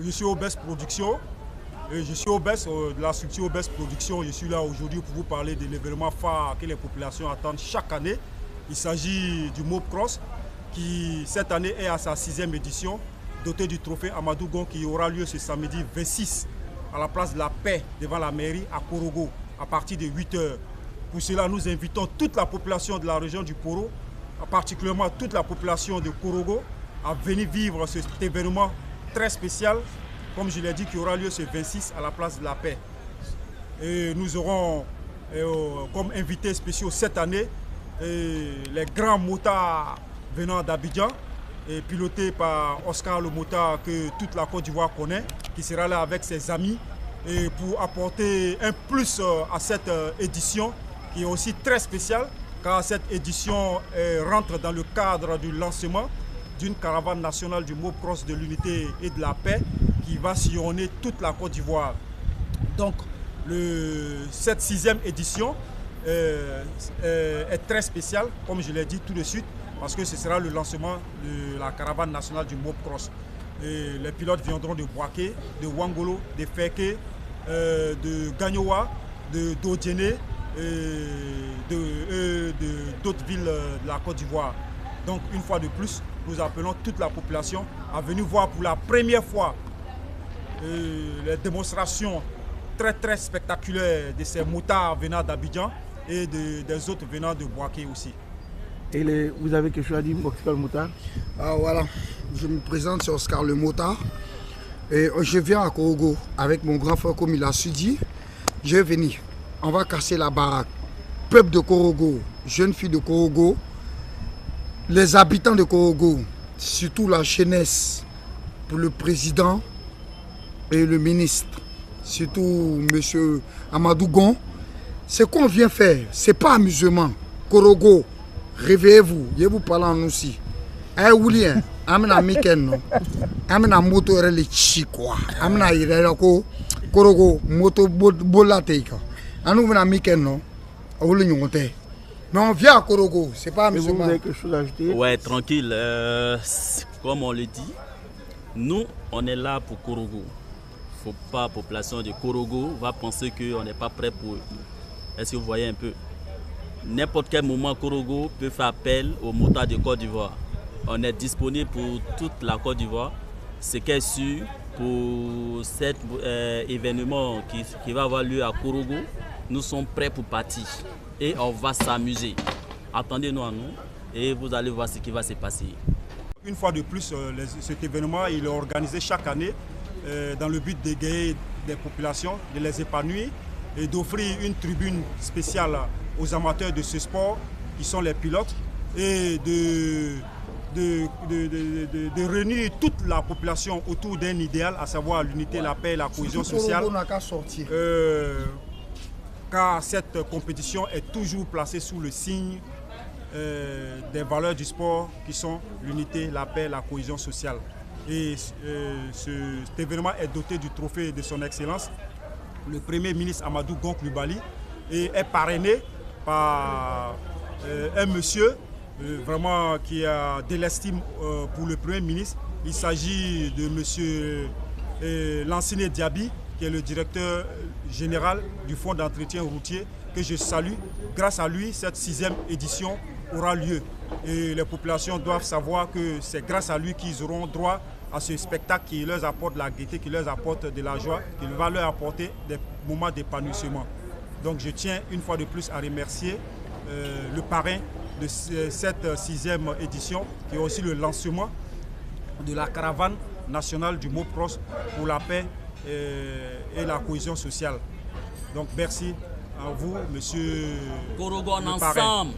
Je suis Obes Production. Je suis Obes de la structure Obes Production. Je suis là aujourd'hui pour vous parler de l'événement phare que les populations attendent chaque année. Il s'agit du Mopcross qui cette année est à sa 6e édition, doté du trophée Amadou Gon qui aura lieu ce samedi 26 à la place de la Paix devant la mairie à Korogo à partir de 8 h. Pour cela, nous invitons toute la population de la région du Poro, particulièrement toute la population de Korogo, à venir vivre cet événement très spécial, comme je l'ai dit, qui aura lieu ce 26 à la place de la Paix. Et nous aurons comme invités spéciaux cette année les grands motards venant d'Abidjan, pilotés par Oscar le motard que toute la Côte d'Ivoire connaît, qui sera là avec ses amis et pour apporter un plus à cette édition qui est aussi très spéciale, car cette édition rentre dans le cadre du lancement d'une caravane nationale du Mopcross de l'unité et de la paix qui va sillonner toute la Côte d'Ivoire. Donc cette 6e édition est très spéciale, comme je l'ai dit tout de suite, parce que ce sera le lancement de la caravane nationale du Mopcross. Les pilotes viendront de Boaké, de Wangolo, de Feke, de Gagnoa, de Dodjene, d'autres villes de la Côte d'Ivoire. Donc une fois de plus, nous appelons toute la population à venir voir pour la première fois les démonstrations très spectaculaires de ces motards venant d'Abidjan et des autres venant de Boaké aussi. Et vous avez quelque chose à dire, Oscar le motard? Voilà, je me présente, c'est Oscar le motard. Et je viens à Korogo avec mon grand frère, comme il a su dire. Je vais venir, on va casser la baraque. Peuple de Korogo, jeunes filles de Korogo, les habitants de Korogo, surtout la jeunesse, pour le président et le ministre, surtout M. Amadou Gon. Ce qu'on vient faire, ce n'est pas amusement. Korogo, réveillez-vous, je vous parle en aussi. Eh William, amena miken, amena moto rele chikwa, amena irela ko Korogo moto bolateika. Anu mena miken non, awuli nyonte. Mais on vient à Korogo, c'est pas amusement. Vous avez quelque chose à ajouter? Ouais, tranquille. Comme on le dit, nous, on est là pour Korogo. Faut pas, la population de Korogo va penser qu'on n'est pas prêt pour eux. Est-ce que vous voyez un peu? N'importe quel moment, Korogo peut faire appel aux motards de Côte d'Ivoire. On est disponible pour toute la Côte d'Ivoire. Ce qui est sûr, pour cet événement qui va avoir lieu à Korogo, nous sommes prêts pour partir. Et on va s'amuser. Attendez-nous à nous et vous allez voir ce qui va se passer. Une fois de plus, cet événement il est organisé chaque année dans le but d'égayer des populations, de les épanouir et d'offrir une tribune spéciale aux amateurs de ce sport qui sont les pilotes et de réunir toute la population autour d'un idéal, à savoir l'unité, la paix, la cohésion sociale. Car cette compétition est toujours placée sous le signe des valeurs du sport qui sont l'unité, la paix, la cohésion sociale. Et cet événement est doté du trophée de son excellence, le Premier ministre Amadou Gon Coulibaly, et est parrainé par un monsieur vraiment qui a de l'estime pour le Premier ministre. Il s'agit de monsieur Lansine Diaby, qui est le directeur général du Fonds d'entretien routier, que je salue. Grâce à lui, cette 6e édition aura lieu. Et les populations doivent savoir que c'est grâce à lui qu'ils auront droit à ce spectacle qui leur apporte de la gaieté, qui leur apporte de la joie, qui va leur apporter des moments d'épanouissement. Donc je tiens une fois de plus à remercier le parrain de cette 6e édition, qui est aussi le lancement de la caravane nationale du Mopcross pour la paix et la cohésion sociale. Donc merci à vous, monsieur Korogo le parrain. ensemble.